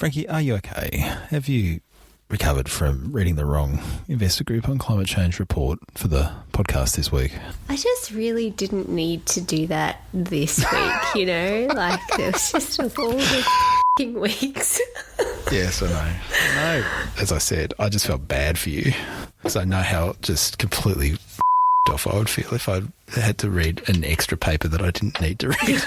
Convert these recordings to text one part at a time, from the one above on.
Frankie, are you okay? Have you recovered from reading the wrong Investor Group on Climate Change report for the podcast this week? I just really didn't need to do that this week, you know? Like, it was just of all the f***ing weeks. Yes, I know. As I said, I just felt bad for you because I know how just completely off I would feel if I had to read an extra paper that I didn't need to read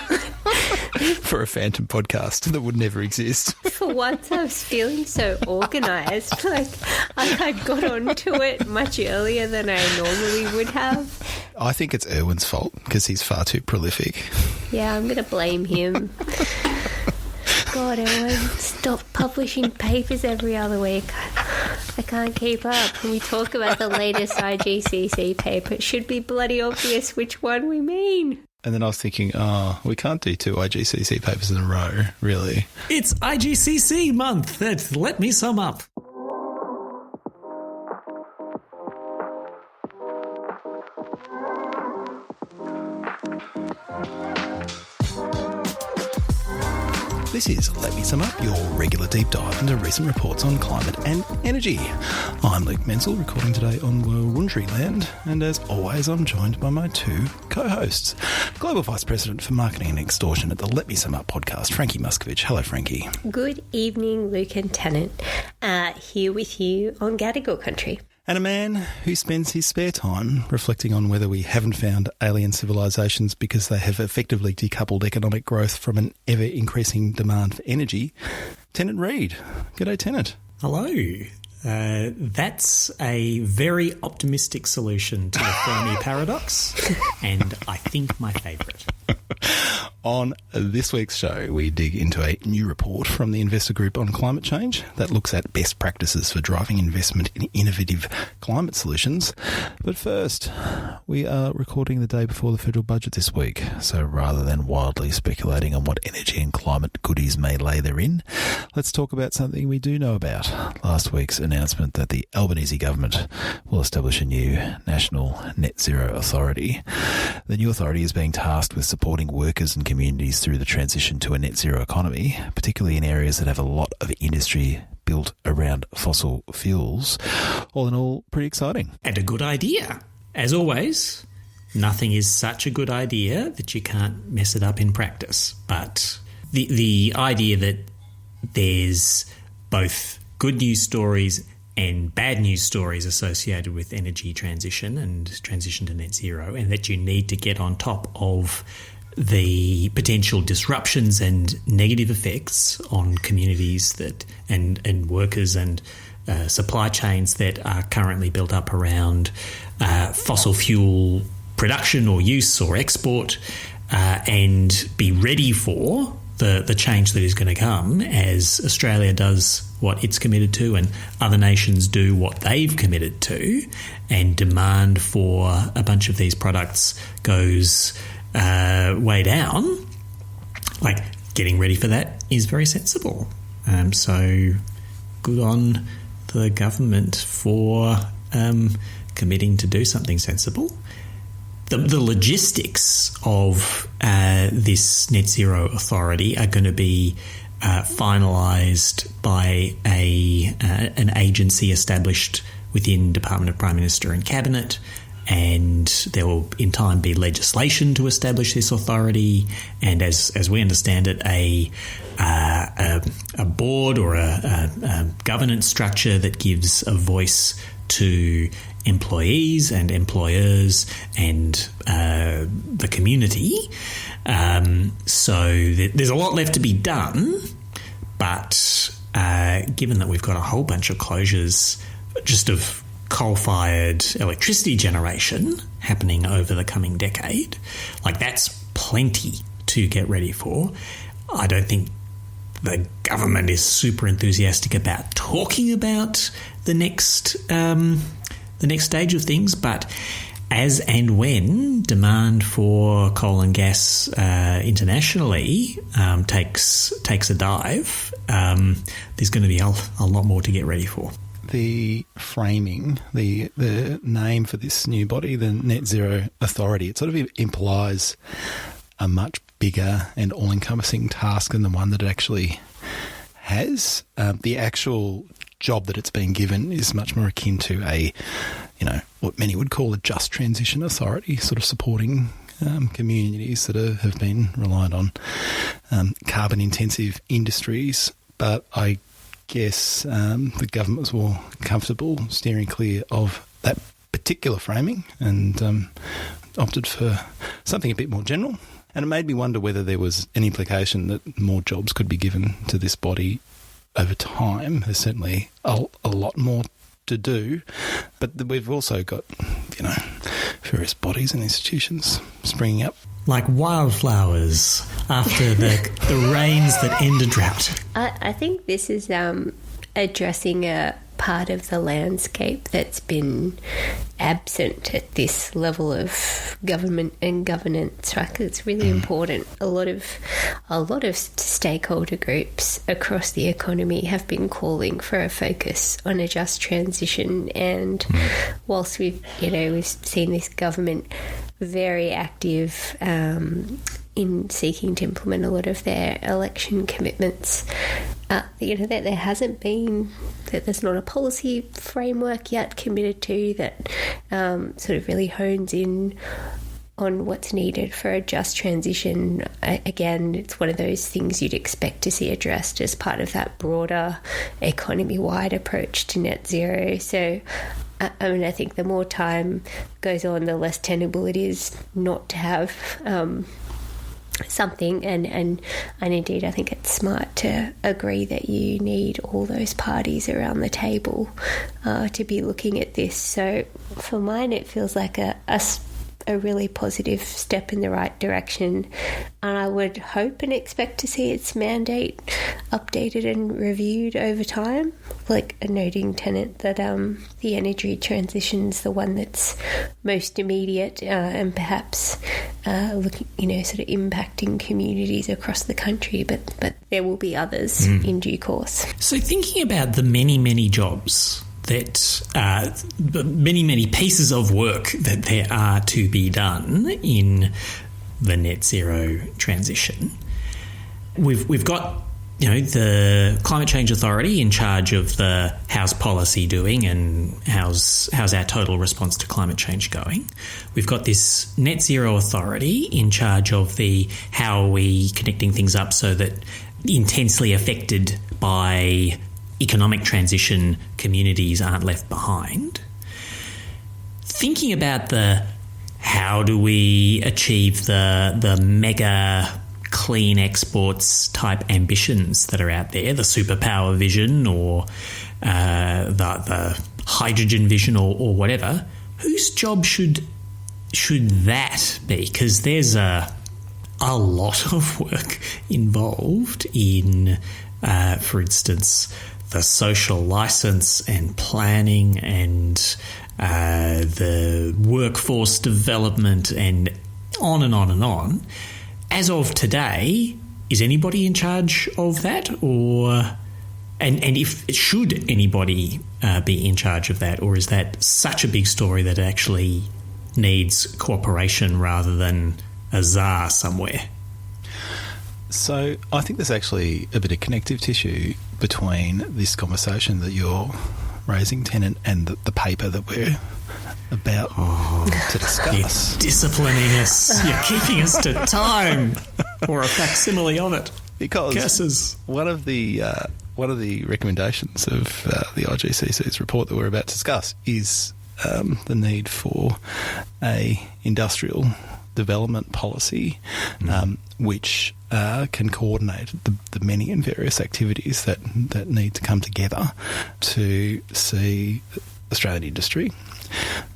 for a phantom podcast that would never exist. For once, I was feeling so organised. Like I got onto it much earlier than I normally would have. I think it's Erwin's fault because he's far too prolific. Yeah, I'm going to blame him. God, Erwin, stop publishing papers every other week. I can't keep up. When we talk about the latest IGCC paper, it should be bloody obvious which one we mean. And then I was thinking, we can't do 2 IGCC papers in a row, really. It's IGCC month. Let me sum up. This is Let Me Sum Up, your regular deep dive into recent reports on climate and energy. I'm Luke Menzel, recording today on Wurundjeri land, and as always, I'm joined by my 2 co-hosts. Global Vice President for Marketing and Extortion at the Let Me Sum Up podcast, Frankie Muscovich. Hello, Frankie. Good evening, Luke and Tennant. Here with you on Gadigal country. And a man who spends his spare time reflecting on whether we haven't found alien civilizations because they have effectively decoupled economic growth from an ever-increasing demand for energy, Tennant Reid. G'day, Tennant. Hello. That's a very optimistic solution to the Fermi paradox, and I think my favourite. On this week's show, we dig into a new report from the Investor Group on climate change that looks at best practices for driving investment in innovative climate solutions. But first, we are recording the day before the federal budget this week, so rather than wildly speculating on what energy and climate goodies may lay therein, let's talk about something we do know about. Last week's announcement that the Albanese government will establish a new national net zero authority. The new authority is being tasked with supporting workers and communities through the transition to a net zero economy, particularly in areas that have a lot of industry built around fossil fuels. All in all, pretty exciting. And a good idea. As always, nothing is such a good idea that you can't mess it up in practice. But the idea that there's both good news stories and bad news stories associated with energy transition and transition to net zero, and that you need to get on top of the potential disruptions and negative effects on communities that and workers and supply chains that are currently built up around fossil fuel production or use or export, and be ready for the change that is going to come as Australia does what it's committed to and other nations do what they've committed to, and demand for a bunch of these products goes way down. Like, getting ready for that is very sensible. So good on the government for committing to do something sensible. The logistics of this net zero authority are going to be finalised by an agency established within Department of Prime Minister and Cabinet, and there will in time be legislation to establish this authority, and as we understand it, a board or a governance structure that gives a voice to employees and employers and the community. So there's a lot left to be done, but given that we've got a whole bunch of closures just of coal-fired electricity generation happening over the coming decade, like, that's plenty to get ready for. I don't think the government is super enthusiastic about talking about the next stage of things, but as and when demand for coal and gas internationally takes a dive, there's going to be a lot more to get ready for. The framing, the name for this new body, the Net Zero Authority, it sort of implies a much bigger and all-encompassing task than the one that it actually has. The actual job that it's been given is much more akin to a, what many would call a just transition authority, sort of supporting communities that have been reliant on carbon-intensive industries. But I guess the government was more comfortable steering clear of that particular framing and opted for something a bit more general. And it made me wonder whether there was an implication that more jobs could be given to this body over time. There's certainly a lot more to do, but we've also got, various bodies and institutions springing up. Like wildflowers after the rains that end a drought. I think this is addressing a part of the landscape that's been absent at this level of government and governance, right? 'Cause it's really important. A lot of stakeholder groups across the economy have been calling for a focus on a just transition, and whilst we've seen this government very active in seeking to implement a lot of their election commitments, that there's not a policy framework yet committed to that sort of really hones in on what's needed for a just transition. Again, it's one of those things you'd expect to see addressed as part of that broader economy-wide approach to net zero. So I think the more time goes on, the less tenable it is not to have something, and indeed I think it's smart to agree that you need all those parties around the table to be looking at this. So for mine, it feels like a really positive step in the right direction, and I would hope and expect to see its mandate updated and reviewed over time, like a noting tenet that the energy transition is the one that's most immediate and perhaps looking, sort of impacting communities across the country, but there will be others in due course. So thinking about the many jobs that many pieces of work that there are to be done in the net zero transition, we've got the Climate Change Authority in charge of the how's policy doing and how's our total response to climate change going. We've got this Net Zero Authority in charge of the how are we connecting things up so that intensely affected by economic transition communities aren't left behind. Thinking about the how do we achieve the mega clean exports type ambitions that are out there, the superpower vision or the hydrogen vision or whatever, whose job should that be? Because there's a lot of work involved in, for instance, the social license and planning and the workforce development and on and on and on. As of today, is anybody in charge of that, and if should anybody be in charge of that, or is that such a big story that it actually needs cooperation rather than a czar somewhere? So I think there's actually a bit of connective tissue between this conversation that you're raising, Tennant, and the paper that we're about to discuss. You're disciplining us. You're keeping us to time, or a facsimile of it. Because Curses. one of the recommendations of the IGCC's report that we're about to discuss is the need for a industrial development policy which can coordinate the many and various activities that need to come together to see Australian industry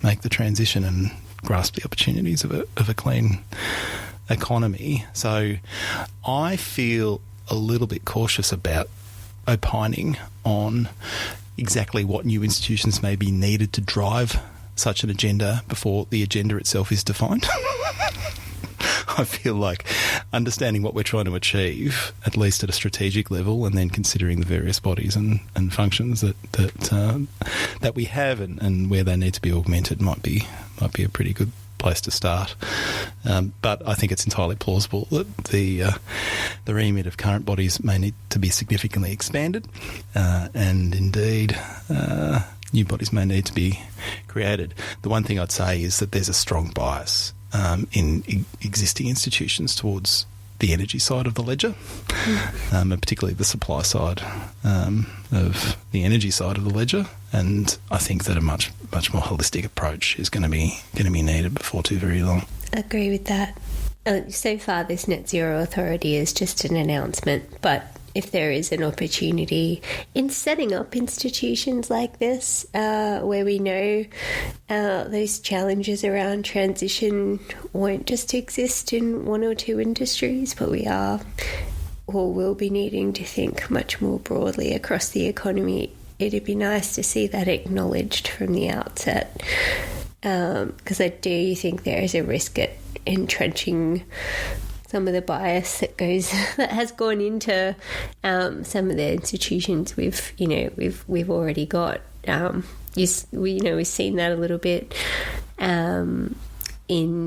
make the transition and grasp the opportunities of a clean economy. So I feel a little bit cautious about opining on exactly what new institutions may be needed to drive such an agenda before the agenda itself is defined. I feel like understanding what we're trying to achieve, at least at a strategic level, and then considering the various bodies and functions that we have and where they need to be augmented might be a pretty good place to start. But I think it's entirely plausible that the remit of current bodies may need to be significantly expanded, and indeed new bodies may need to be created. The one thing I'd say is that there's a strong bias in existing institutions towards the energy side of the ledger, and particularly the supply side of the energy side of the ledger. And I think that a much more holistic approach is going to be needed before too very long. I agree with that. So far, this Net Zero Authority is just an announcement, but if there is an opportunity in setting up institutions like this, where we know those challenges around transition won't just exist in one or two industries, but we are or will be needing to think much more broadly across the economy, it'd be nice to see that acknowledged from the outset, because I do think there is a risk at entrenching some of the bias that has gone into some of the institutions we've already got. We've seen that a little bit in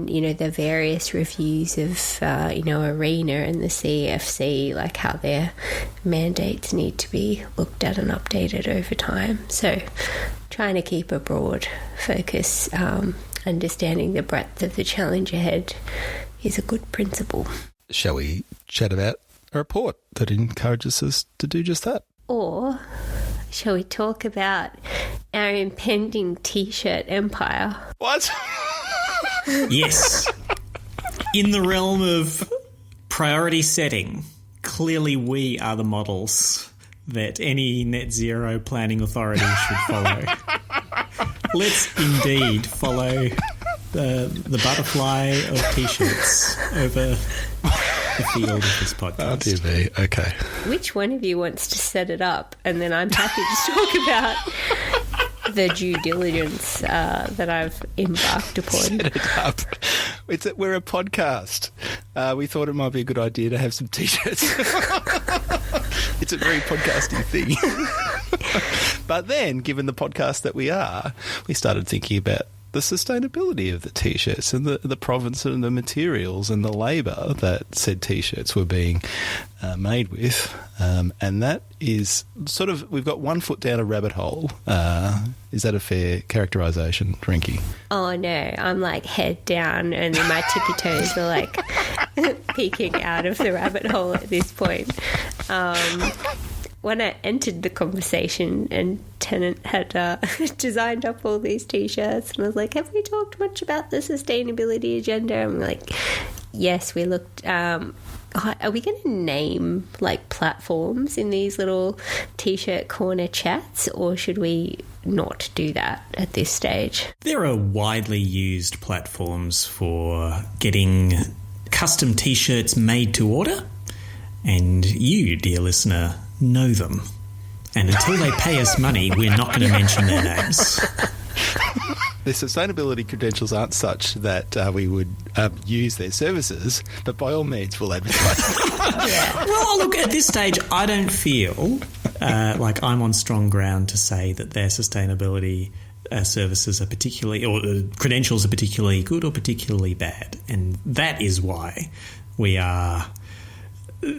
the various reviews of ARENA and the CEFC, like how their mandates need to be looked at and updated over time. So trying to keep a broad focus, understanding the breadth of the challenge ahead is a good principle. Shall we chat about a report that encourages us to do just that? Or shall we talk about our impending T-shirt empire? What? Yes. In the realm of priority setting, clearly we are the models that any net zero planning authority should follow. Let's indeed follow the butterfly of T-shirts over the field of this podcast. Oh, dear me. Okay. Which one of you wants to set it up? And then I'm happy to talk about the due diligence that I've embarked upon. Set it up. We're a podcast. We thought it might be a good idea to have some T-shirts. It's a very podcasting thing. But then, given the podcast that we are, we started thinking about the sustainability of the T-shirts and the provenance and the materials and the labour that said T-shirts were being made with. And that is sort of, we've got 1 foot down a rabbit hole. Is that a fair characterisation, Rinky? Oh, no. I'm like head down and then my tippy toes are like peeking out of the rabbit hole at this point. When I entered the conversation and Tennant had designed up all these T-shirts, and I was like, have we talked much about the sustainability agenda? And I'm like, yes, we looked... are we going to name like platforms in these little T-shirt corner chats, or should we not do that at this stage? There are widely used platforms for getting custom T-shirts made to order, and you, dear listener, know them. And until they pay us money, we're not going to mention their names. The sustainability credentials aren't such that we would use their services, but by all means we'll advertise. Yeah. Well, look, at this stage, I don't feel like I'm on strong ground to say that their sustainability services are particularly, or credentials are particularly good or particularly bad. And that is why we are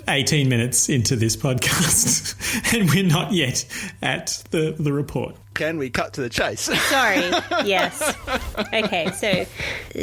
18 minutes into this podcast and we're not yet at the report. Can we cut to the chase? Sorry, yes. Okay, so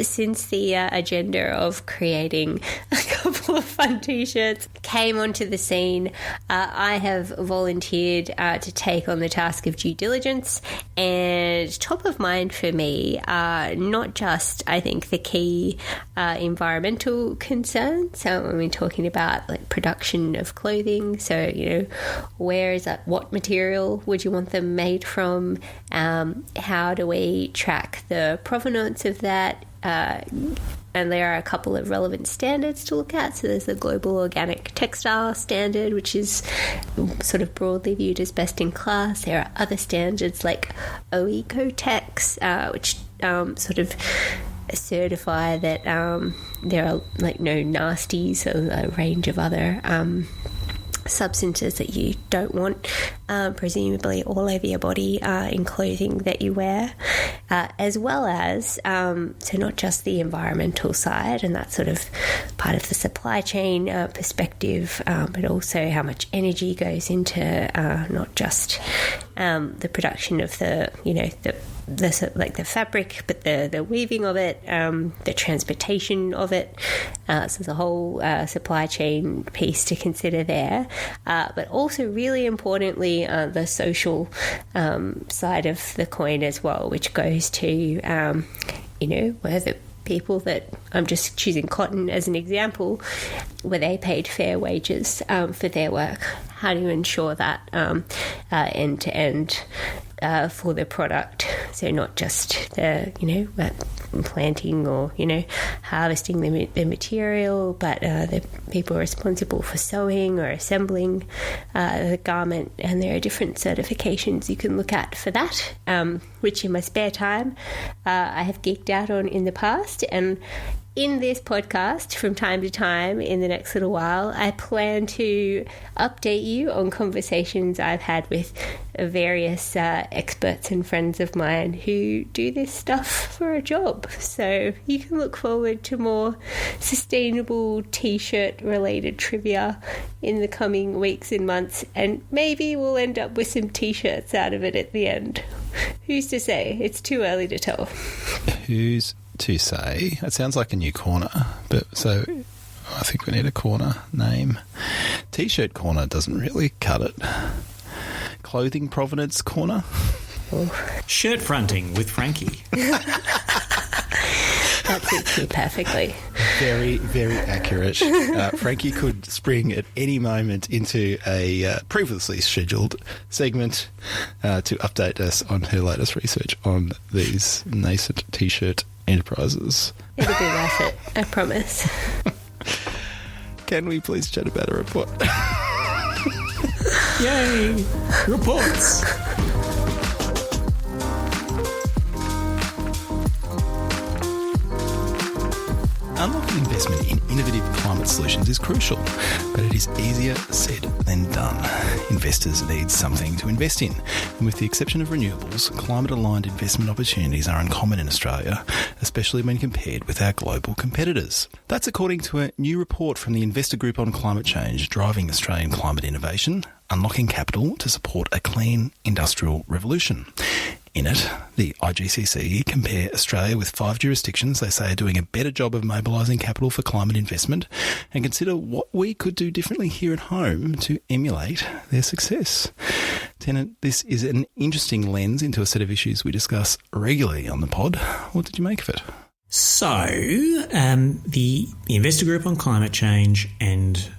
since the agenda of creating a couple of fun T-shirts came onto the scene, I have volunteered to take on the task of due diligence, and top of mind for me are not just, I think, the key environmental concerns. So when we're talking about like production of clothing, so, where is that, what material would you want them made from? How do we track the provenance of that? And there are a couple of relevant standards to look at. So there's the Global Organic Textile Standard, which is sort of broadly viewed as best in class. There are other standards like OEcoTex, which sort of certify that there are like no nasties, so a range of other substances that you don't want, presumably all over your body, in clothing that you wear, as well as, so not just the environmental side, and that's sort of part of the supply chain perspective, but also how much energy goes into not just the production of the fabric, but the weaving of it, the transportation of it. So there's a whole supply chain piece to consider there. But also, really importantly, the social side of the coin as well, which goes to, where the people that, I'm just choosing cotton as an example, where they paid fair wages for their work. How do you ensure that end to end for the product? So not just the, planting or, harvesting the material, but the people responsible for sewing or assembling the garment. And there are different certifications you can look at for that, which in my spare time I have geeked out on in the past. And in this podcast, from time to time in the next little while, I plan to update you on conversations I've had with various experts and friends of mine who do this stuff for a job. So you can look forward to more sustainable T-shirt related trivia in the coming weeks and months, and maybe we'll end up with some T-shirts out of it at the end. Who's to say? It's too early to tell. Who's to say? It sounds like a new corner, but so I think we need a corner name. T-shirt corner doesn't really cut it. Clothing provenance corner. Oh. Shirt fronting with Frankie. That suits me perfectly. Very, very accurate. Frankie could spring at any moment into a previously scheduled segment to update us on her latest research on these nascent T-shirt enterprises. It'll be worth it, I promise. Can we please chat about a report? Yay! Reports! Unlocking investment in innovative climate solutions is crucial, but it is easier said than done. Investors need something to invest in, and with the exception of renewables, climate-aligned investment opportunities are uncommon in Australia, especially when compared with our global competitors. That's according to a new report from the Investor Group on Climate Change, Driving Australian Climate Innovation, Unlocking Capital to Support a Clean Industrial Revolution. In it, the IGCC compare Australia with 5 jurisdictions they say are doing a better job of mobilising capital for climate investment, and consider what we could do differently here at home to emulate their success. Tennant, this is an interesting lens into a set of issues we discuss regularly on the pod. What did you make of it? So, the Investor Group on Climate Change and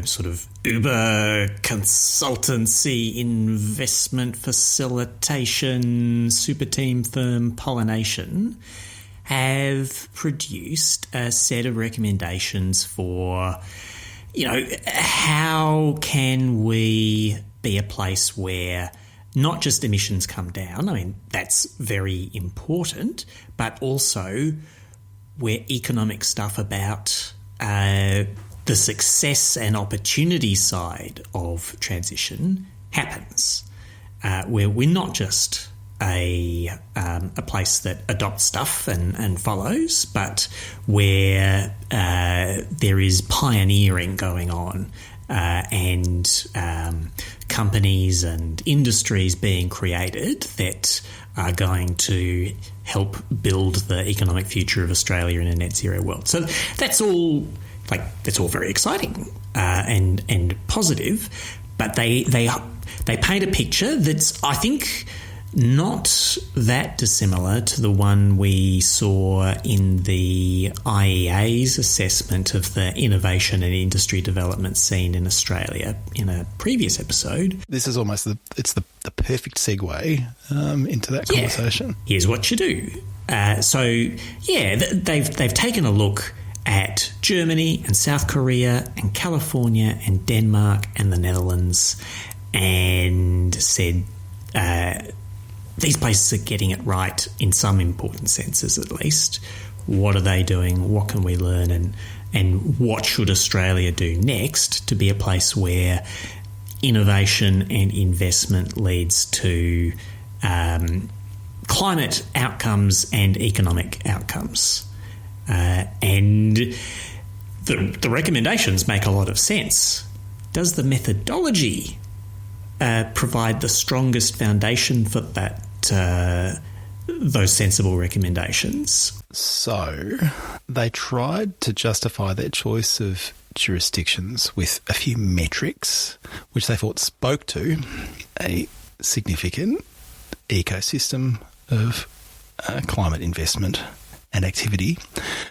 sort of Uber consultancy, investment facilitation, super team firm Pollination have produced a set of recommendations for, how can we be a place where not just emissions come down, I mean, that's very important, but also where economic stuff about the success and opportunity side of transition happens, where we're not just a place that adopts stuff and follows, but where there is pioneering going on and companies and industries being created that are going to help build the economic future of Australia in a net zero world. So that's all very exciting and positive, but they paint a picture that's, I think, not that dissimilar to the one we saw in the IEA's assessment of the innovation and industry development scene in Australia in a previous episode. This is almost the perfect segue into that conversation. Here's what you do. They've taken a look at Germany and South Korea and California and Denmark and the Netherlands and said these places are getting it right in some important senses at least. what are they doing, what can we learn, and what should Australia do next to be a place where innovation and investment leads to climate outcomes and economic outcomes. And the recommendations make a lot of sense. Does the methodology provide the strongest foundation for that? Those sensible recommendations? So they tried to justify their choice of jurisdictions with a few metrics which they thought spoke to a significant ecosystem of climate investment and activity.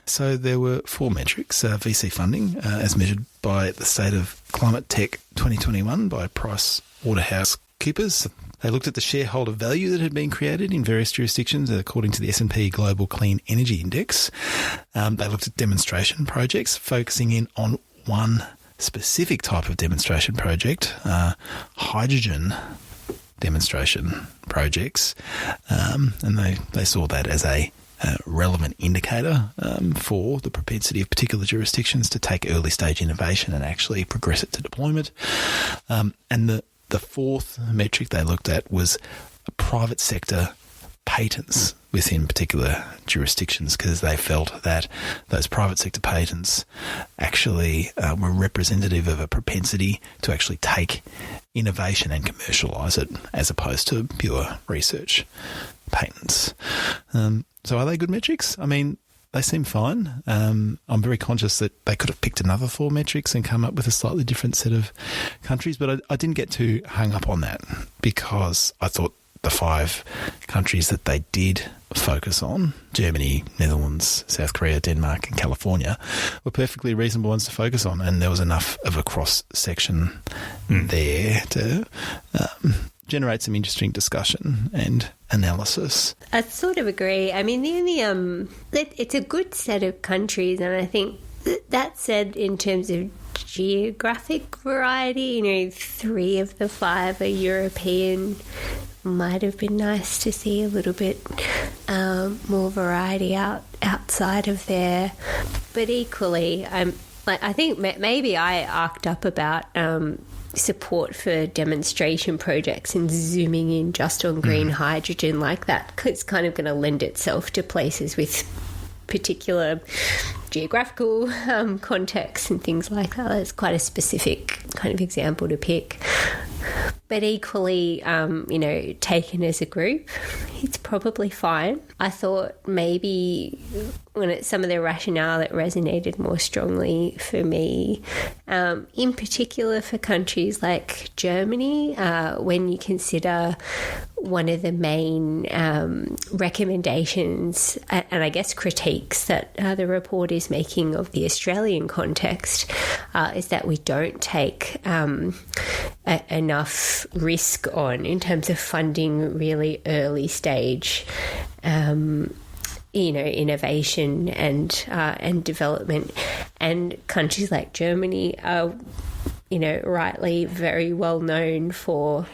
So there were 4 metrics: VC funding, as measured by the State of Climate Tech 2021 by PricewaterhouseCoopers. They looked at the shareholder value that had been created in various jurisdictions according to the S&P Global Clean Energy Index. They looked at demonstration projects, focusing in on one specific type of demonstration project, hydrogen demonstration projects, and they saw that as a relevant indicator for the propensity of particular jurisdictions to take early stage innovation and actually progress it to deployment. And the 4th metric they looked at was private sector patents within particular jurisdictions, because they felt that those private sector patents actually were representative of a propensity to actually take innovation and commercialise it, as opposed to pure research patents. So are they good metrics? I mean, they seem fine. I'm very conscious that they could have picked another 4 metrics and come up with a slightly different set of countries, but I didn't get too hung up on that, because I thought the 5 countries that they did focus on, Germany, Netherlands, South Korea, Denmark and California, were perfectly reasonable ones to focus on, and there was enough of a cross-section there to generate some interesting discussion and analysis. I sort of agree. I mean, the only it's a good set of countries, and I think that said, in terms of geographic variety, 3 of the 5 are European. Might have been nice to see a little bit more variety outside of there, but equally, I think maybe I arced up about support for demonstration projects and zooming in just on green hydrogen like that. It's kind of going to lend itself to places with particular geographical contexts and things like that. It's quite a specific kind of example to pick. But equally, taken as a group, it's probably fine. I thought maybe some of the rationale that resonated more strongly for me, in particular for countries like Germany, when you consider one of the main recommendations and I guess critiques that the report is making of the Australian context is that we don't take enough risk on in terms of funding really early stage innovation and development. And countries like Germany are rightly very well known for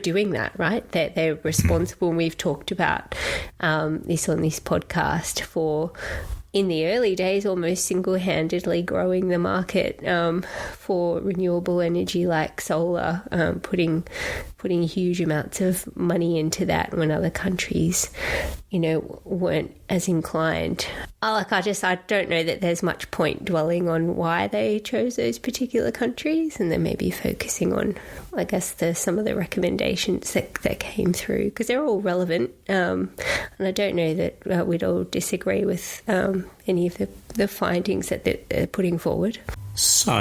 doing that, right? They're responsible, and we've talked about this on this podcast, for in the early days almost single-handedly growing the market for renewable energy like solar, putting huge amounts of money into that when other countries weren't as inclined. I don't know that there's much point dwelling on why they chose those particular countries, and then maybe focusing on, I guess, some of the recommendations that came through, because they're all relevant, and I don't know that we'd all disagree with any of the findings that they're putting forward. So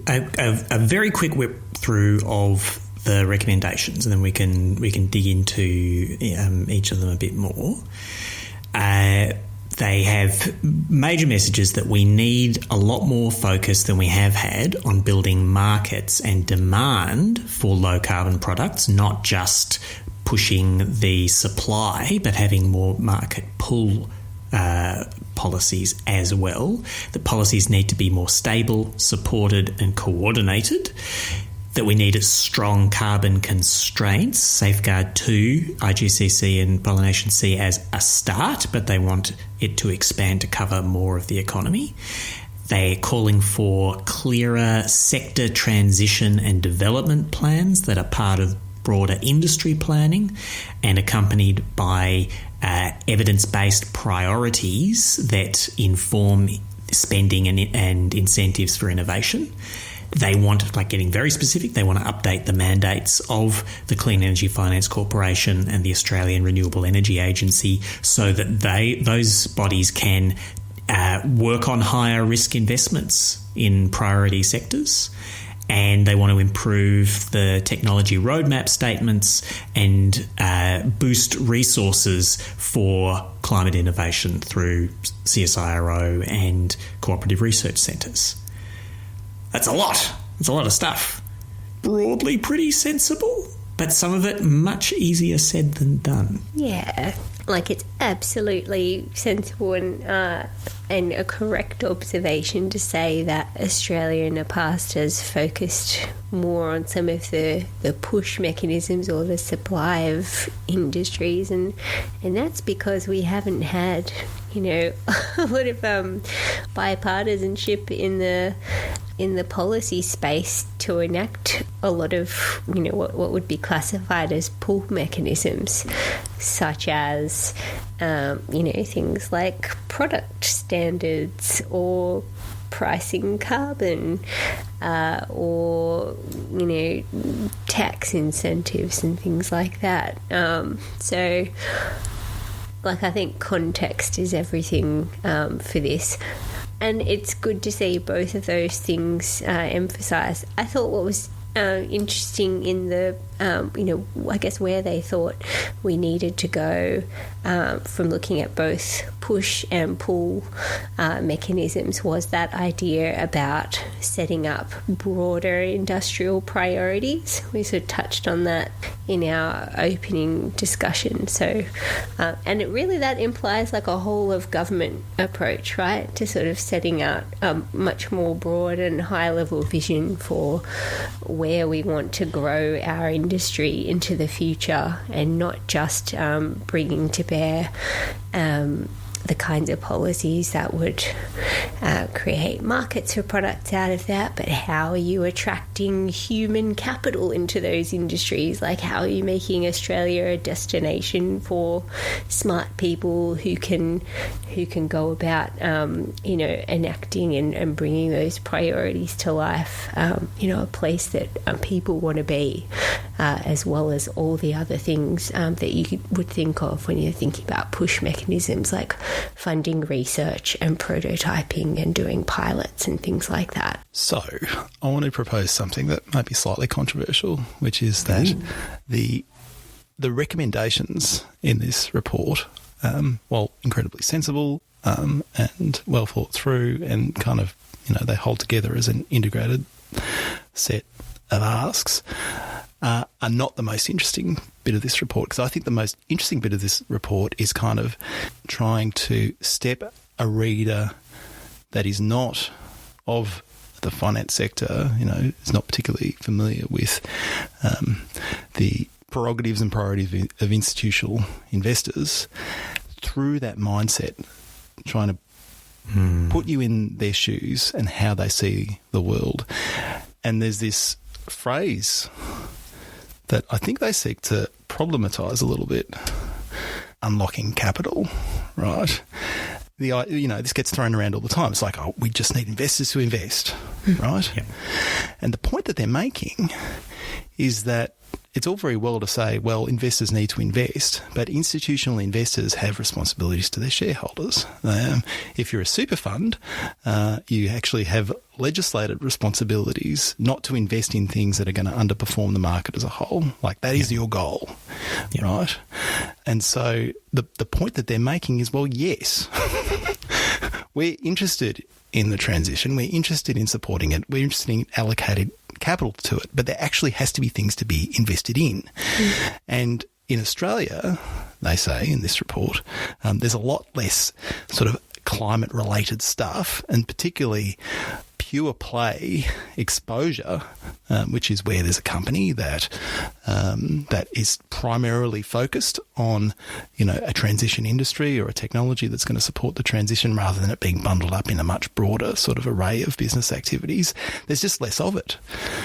a very quick whip through of the recommendations, and then we can dig into each of them a bit more. They have major messages that we need a lot more focus than we have had on building markets and demand for low carbon products, not just pushing the supply, but having more market pull policies as well. The policies need to be more stable, supported and coordinated. that we need strong carbon constraints, Safeguard 2, IGCC and Pollination C as a start, but they want it to expand to cover more of the economy. They're calling for clearer sector transition and development plans that are part of broader industry planning and accompanied by evidence-based priorities that inform spending and incentives for innovation. They want, like getting very specific, they want to update the mandates of the Clean Energy Finance Corporation and the Australian Renewable Energy Agency so that those bodies can work on higher risk investments in priority sectors. And they want to improve the technology roadmap statements and boost resources for climate innovation through CSIRO and cooperative research centres. That's a lot. It's a lot of stuff. Broadly pretty sensible, but some of it much easier said than done. Yeah, like it's absolutely sensible and a correct observation to say that Australia in the past has focused more on some of the push mechanisms or the supply of industries, and that's because we haven't had, a lot of bipartisanship in the policy space to enact a lot of, what would be classified as pull mechanisms, such as, things like product standards or pricing carbon or, tax incentives and things like that. I think context is everything for this. And it's good to see both of those things emphasised. I thought what was interesting in the, I guess where they thought we needed to go from looking at both push and pull mechanisms was that idea about setting up broader industrial priorities. We sort of touched on that in our opening discussion. So, and it really that implies like a whole of government approach, right, to sort of setting out a much more broad and high level vision for where we want to grow our industry into the future, and not just bringing to bear the kinds of policies that would create markets for products out of that, but how are you attracting human capital into those industries? Like, how are you making Australia a destination for smart people who can go about, enacting and bringing those priorities to life? A place that people want to be, as well as all the other things that you would think of when you're thinking about push mechanisms like funding research and prototyping and doing pilots and things like that. So I want to propose something that might be slightly controversial, which is that the recommendations in this report, while incredibly sensible and well thought through, and kind of, they hold together as an integrated set of asks, are not the most interesting bit of this report, because I think the most interesting bit of this report is kind of trying to step a reader that is not of the finance sector, is not particularly familiar with the prerogatives and priorities of institutional investors, through that mindset, trying to put you in their shoes and how they see the world. And there's this phrase that I think they seek to problematise a little bit: unlocking capital, right? This gets thrown around all the time. It's like, we just need investors to invest, right? Yep. And the point that they're making is that it's all very well to say, well, investors need to invest, but institutional investors have responsibilities to their shareholders. If you're a super fund, you actually have legislated responsibilities not to invest in things that are going to underperform the market as a whole. Like, that is your goal, right? And so the point that they're making is, well, yes, we're interested in the transition. We're interested in supporting it. We're interested in allocating capital to it, but there actually has to be things to be invested in. And in Australia, they say in this report, there's a lot less sort of climate-related stuff, and particularly pure play exposure, which is where there's a company that is primarily focused on, a transition industry or a technology that's going to support the transition rather than it being bundled up in a much broader sort of array of business activities, there's just less of it.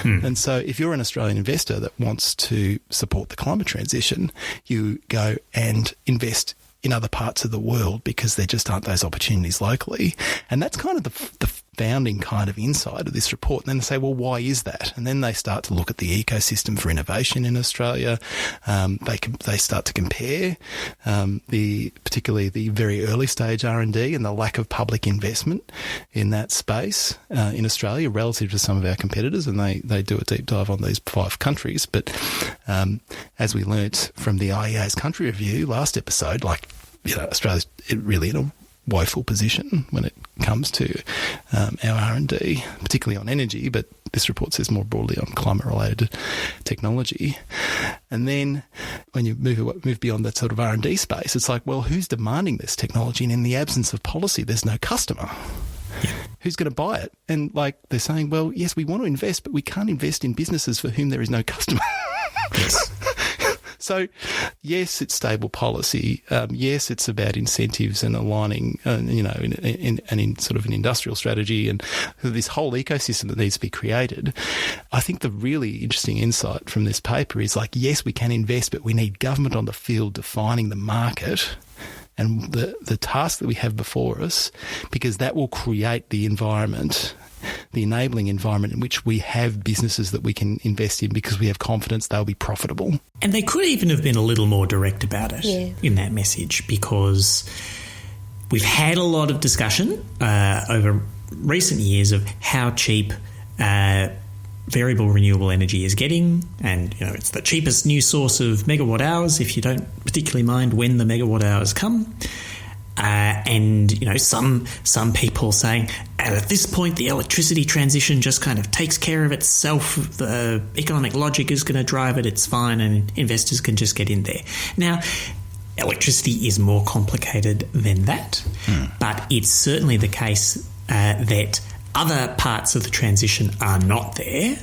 And so if you're an Australian investor that wants to support the climate transition, you go and invest in other parts of the world because there just aren't those opportunities locally. And that's kind of the founding kind of insight of this report. And then they say, well, why is that? And then they start to look at the ecosystem for innovation in Australia. They start to compare particularly the very early stage R&D and the lack of public investment in that space in Australia relative to some of our competitors. And they do a deep dive on these 5 countries. But as we learnt from the IEA's country review last episode, Australia's really in a woeful position when it comes to our R&D, particularly on energy, but this report says more broadly on climate-related technology. And then when you move beyond that sort of R&D space, it's like, well, who's demanding this technology? And in the absence of policy, there's no customer. Who's going to buy it? And they're saying, well, yes, we want to invest, but we can't invest in businesses for whom there is no customer. Yes. So, yes, it's stable policy. Yes, it's about incentives and aligning, in sort of an industrial strategy and this whole ecosystem that needs to be created. I think the really interesting insight from this paper is yes, we can invest, but we need government on the field defining the market and the task that we have before us, because that will create the environment, the enabling environment in which we have businesses that we can invest in because we have confidence they'll be profitable. And they could even have been a little more direct about it in that message, because we've had a lot of discussion over recent years of how cheap variable renewable energy is getting, and it's the cheapest new source of megawatt hours if you don't particularly mind when the megawatt hours come. And some people saying at this point the electricity transition just kind of takes care of itself. The economic logic is going to drive it. It's fine, and investors can just get in there. Now, electricity is more complicated than that, but it's certainly the case that other parts of the transition are not there.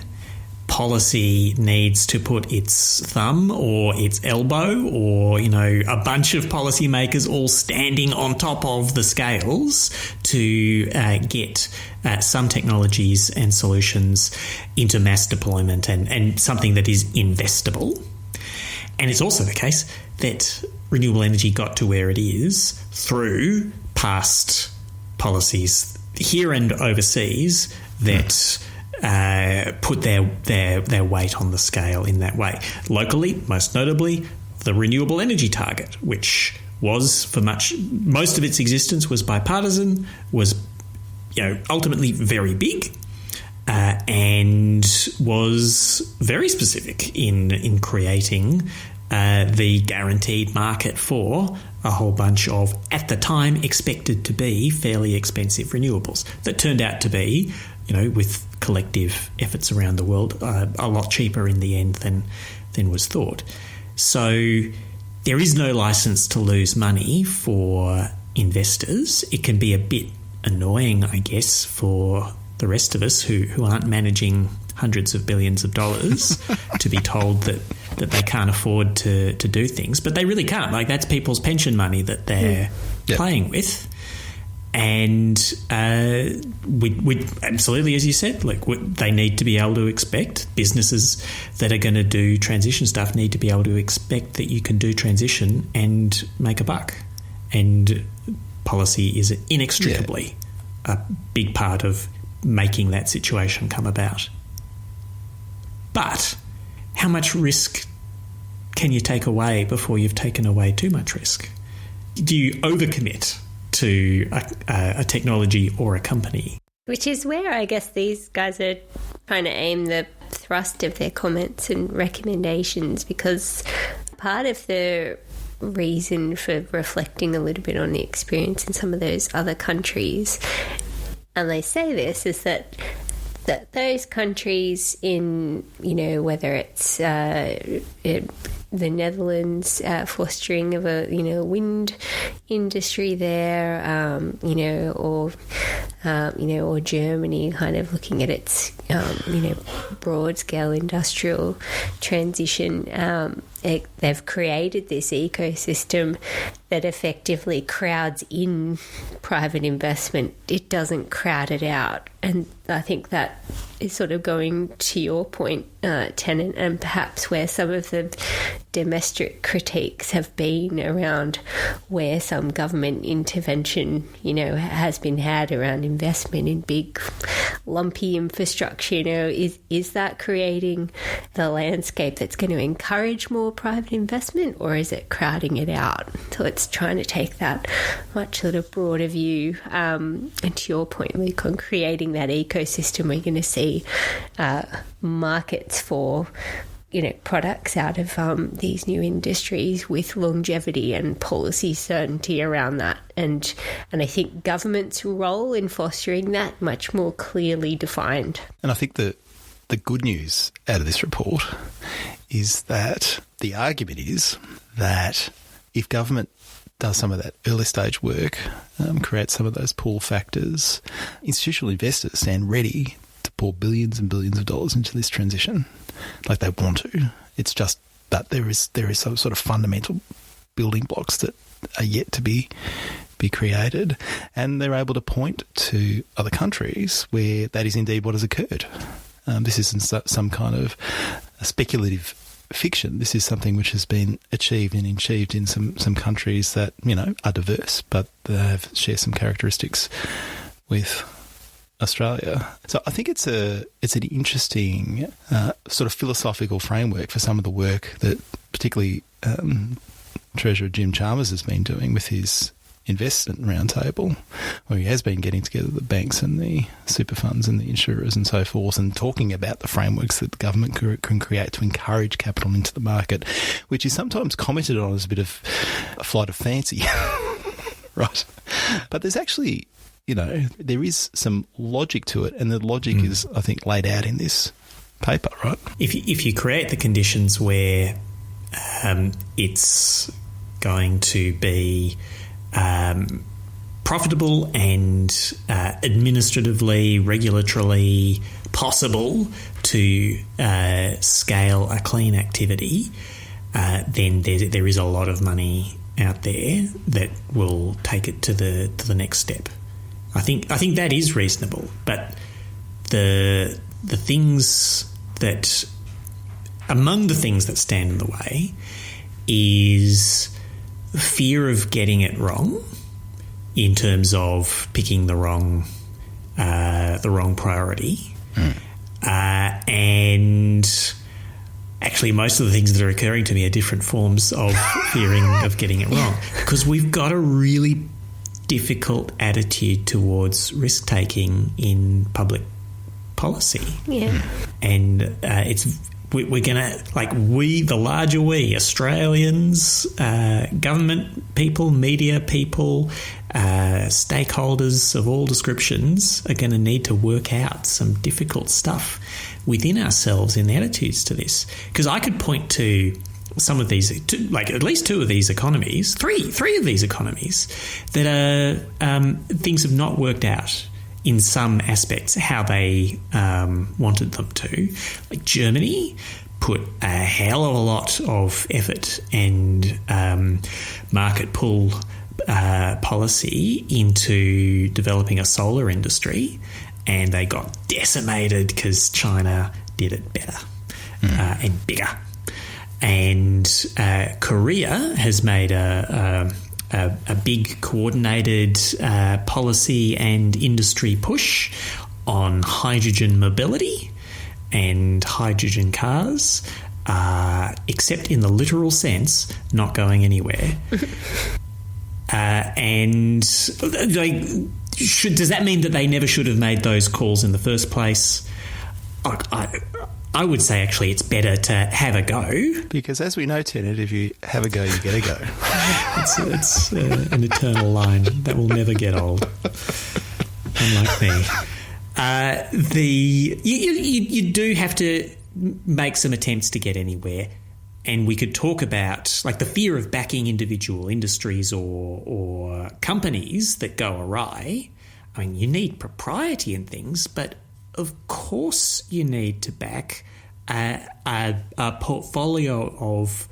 Policy needs to put its thumb or its elbow, or a bunch of policymakers all standing on top of the scales to get some technologies and solutions into mass deployment and something that is investable. And it's also the case that renewable energy got to where it is through past policies here and overseas that put their weight on the scale in that way. Locally, most notably, the renewable energy target, which was for most of its existence was bipartisan, was ultimately very big, and was very specific in creating the guaranteed market for a whole bunch of, at the time, expected to be fairly expensive renewables that turned out to be, with collective efforts around the world, a lot cheaper in the end than was thought. So there is no license to lose money for investors. It can be a bit annoying, I guess, for the rest of us who aren't managing hundreds of billions of dollars to be told that they can't afford to do things. But they really can't. That's people's pension money that they're playing with. And we absolutely, as you said, they need to be able to expect, businesses that are going to do transition stuff need to be able to expect that you can do transition and make a buck. And policy is inextricably a big part of making that situation come about. But how much risk can you take away before you've taken away too much risk? Do you overcommit to a technology or a company? Which is where I guess these guys are trying to aim the thrust of their comments and recommendations, because part of the reason for reflecting a little bit on the experience in some of those other countries, and they say this, is that those countries in, whether it's the Netherlands fostering of a wind industry there, or or Germany kind of looking at its, broad-scale industrial transition. They've created this ecosystem that effectively crowds in private investment. It doesn't crowd it out. And I think that is sort of going to your point, Tennant, and perhaps where some of the domestic critiques have been around where some government intervention, has been had around investment in big, lumpy infrastructure. Is that creating the landscape that's going to encourage more private investment, or is it crowding it out? So it's trying to take that much sort of broader view. And to your point, Luke, on creating that ecosystem, we're going to see markets for products out of these new industries with longevity and policy certainty around that. And I think government's role in fostering that much more clearly defined. And I think the good news out of this report is that the argument is that if government does some of that early stage work, creates some of those pull factors, institutional investors stand ready to pour billions and billions of dollars into this transition like they want to. It's just that there is some sort of fundamental building blocks that are yet to be created, and they're able to point to other countries where that is indeed what has occurred. This isn't some kind of speculative fiction. This is something which has been achieved in some countries that are diverse, but they share some characteristics with Australia. So I think it's an interesting sort of philosophical framework for some of the work that particularly Treasurer Jim Chalmers has been doing with his investment roundtable, where he has been getting together the banks and the super funds and the insurers and so forth, and talking about the frameworks that the government can create to encourage capital into the market, which is sometimes commented on as a bit of a flight of fancy, right? But there's actually, there is some logic to it, and the logic is, I think, laid out in this paper, right? If you create the conditions where it's going to be profitable and administratively, regulatorily possible to scale a clean activity, then there is a lot of money out there that will take it to the next step. I think that is reasonable, but the things that among the things that stand in the way is fear of getting it wrong in terms of picking the wrong priority, and actually most of the things that are occurring to me are different forms of fearing of getting it wrong, because we've got a really difficult attitude towards risk taking in public policy. Yeah, and we're going to, the larger we, Australians, government people, media people, stakeholders of all descriptions are going to need to work out some difficult stuff within ourselves in attitudes to this. Because I could point to some of these, at least two of these economies, three of these economies that are things have not worked out in some aspects how they wanted them to. Like Germany put a hell of a lot of effort and market pull policy into developing a solar industry, and they got decimated because China did it better and bigger. And Korea has made a big coordinated policy and industry push on hydrogen mobility and hydrogen cars, except in the literal sense, not going anywhere. And does that mean that they never should have made those calls in the first place? I would say actually it's better to have a go. Because as we know, Tennant, if you have a go, you get a go. It's an eternal line that will never get old, unlike me. You do have to make some attempts to get anywhere. And we could talk about the fear of backing individual industries or companies that go awry. I mean, you need propriety in things, but of course you need to back a portfolio of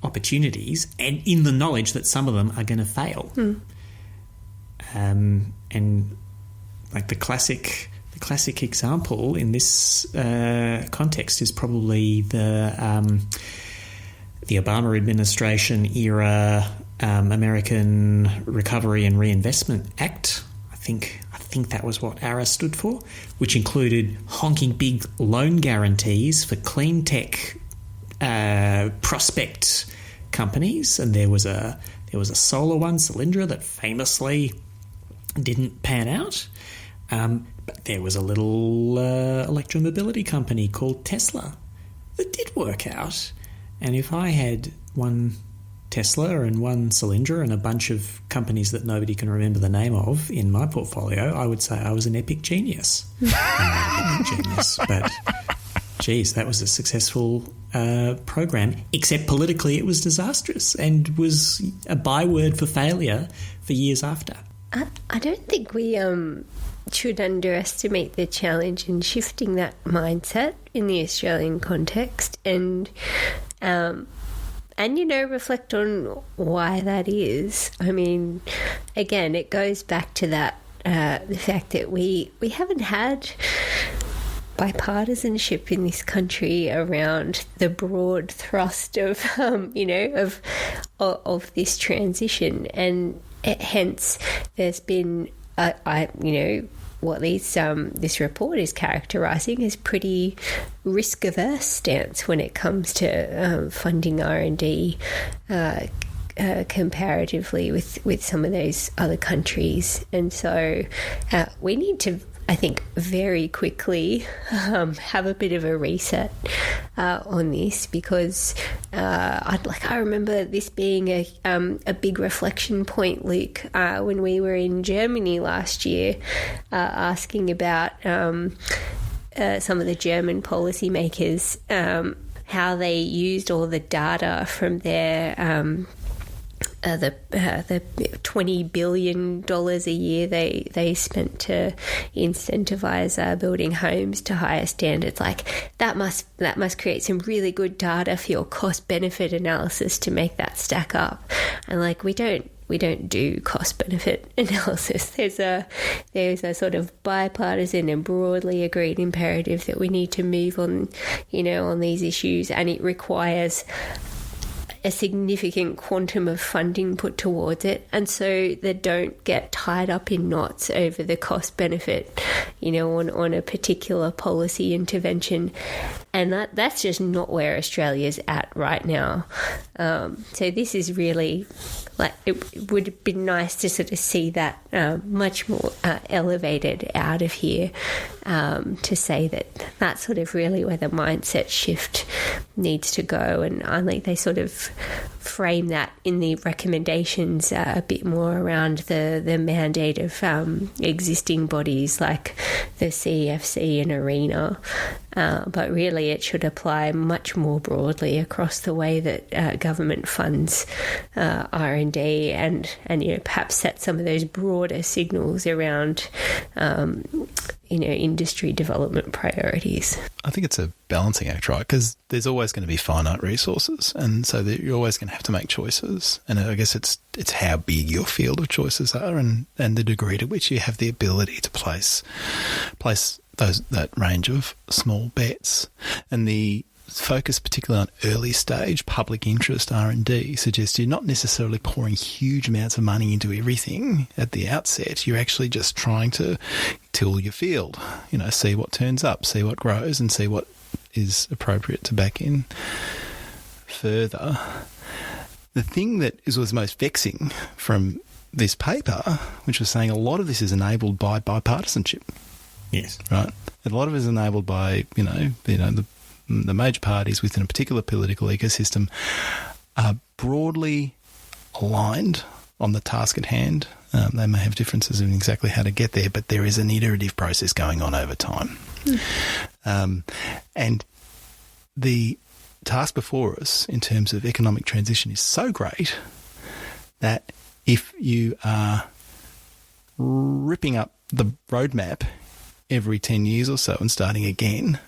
opportunities, and in the knowledge that some of them are going to fail. And like the classic example in this context is probably the Obama administration era American Recovery and Reinvestment Act. I think that was what ARRA stood for, which included honking big loan guarantees for clean tech prospect companies, and there was a solar one, Solyndra, that famously didn't pan out. But there was a little electromobility company called Tesla that did work out. And if I had one Tesla and one Solyndra and a bunch of companies that nobody can remember the name of in my portfolio, I would say I was an epic genius. I'm not an epic genius, but geez, that was a successful program, except politically it was disastrous and was a byword for failure for years after. I don't think we should underestimate the challenge in shifting that mindset in the Australian context, and reflect on why that is. I mean, again, it goes back to that the fact that we haven't had bipartisanship in this country around the broad thrust of of this transition, and hence there's been what this report is characterising as pretty risk-averse stance when it comes to funding R&D comparatively with some of those other countries. And so we need to, I think, very quickly have a bit of a reset on this, because I remember this being a big reflection point, Luke, when we were in Germany last year, asking about some of the German policymakers, how they used all the data from their the $20 billion a year they spent to incentivize building homes to higher standards. Like that must create some really good data for your cost benefit analysis to make that stack up. And like we don't do cost benefit analysis. There's a sort of bipartisan and broadly agreed imperative that we need to move on, on these issues, and it requires a significant quantum of funding put towards it, and so they don't get tied up in knots over the cost benefit, on a particular policy intervention. And that's just not where Australia's at right now. So this is really, like, it would have been nice to sort of see that much more elevated out of here, to say that that's sort of really where the mindset shift needs to go. And I think they sort of frame that in the recommendations a bit more around the mandate of existing bodies like the CEFC and ARENA, but really it should apply much more broadly across the way that government funds R&D, and perhaps set some of those broader signals around industry development priorities. I think it's a balancing act, right? Because there's always going to be finite resources, and so you're always going to have to make choices. And I guess it's how big your field of choices are, and the degree to which you have the ability to place that range of small bets. And the focus particularly on early stage public interest R&D suggests you're not necessarily pouring huge amounts of money into everything at the outset. You're actually just trying to till your field, see what turns up, see what grows, and see what is appropriate to back in further. The thing that was most vexing from this paper, which was saying a lot of this is enabled by bipartisanship. Yes. Right? A lot of it is enabled by, the major parties within a particular political ecosystem are broadly aligned on the task at hand. They may have differences in exactly how to get there, but there is an iterative process going on over time. And the task before us in terms of economic transition is so great that if you are ripping up the roadmap every 10 years or so and starting again,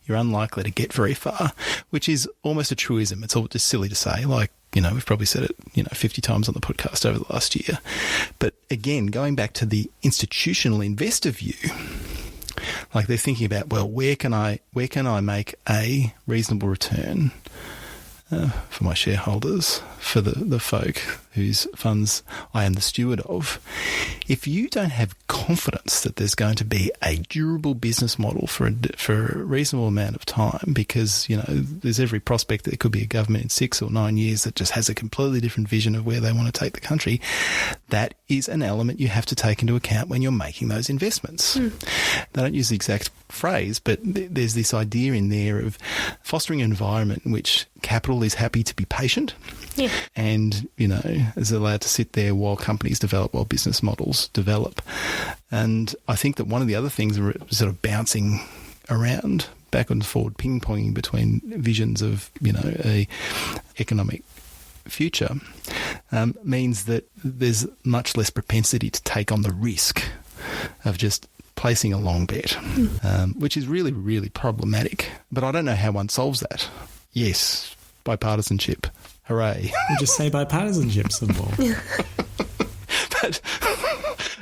you're unlikely to get very far, which is almost a truism. It's all just silly to say, like, we've probably said it, 50 times on the podcast over the last year. But again, going back to the institutional investor view, like they're thinking about, well, where can I make a reasonable return for my shareholders, for the folk whose funds I am the steward of. If you don't have confidence that there's going to be a durable business model for a reasonable amount of time, because, there's every prospect that there could be a government in 6 or 9 years that just has a completely different vision of where they want to take the country, that is an element you have to take into account when you're making those investments. They don't use the exact phrase, but there's this idea in there of fostering an environment in which capital is happy to be patient and, is allowed to sit there while companies develop, while business models develop. And I think that one of the other things are sort of bouncing around back and forward, ping-ponging between visions of, a economic future means that there's much less propensity to take on the risk of just placing a long bet, which is really, really problematic. But I don't know how one solves that. Yes, bipartisanship. Hooray. We'll just say bipartisanship some more. But,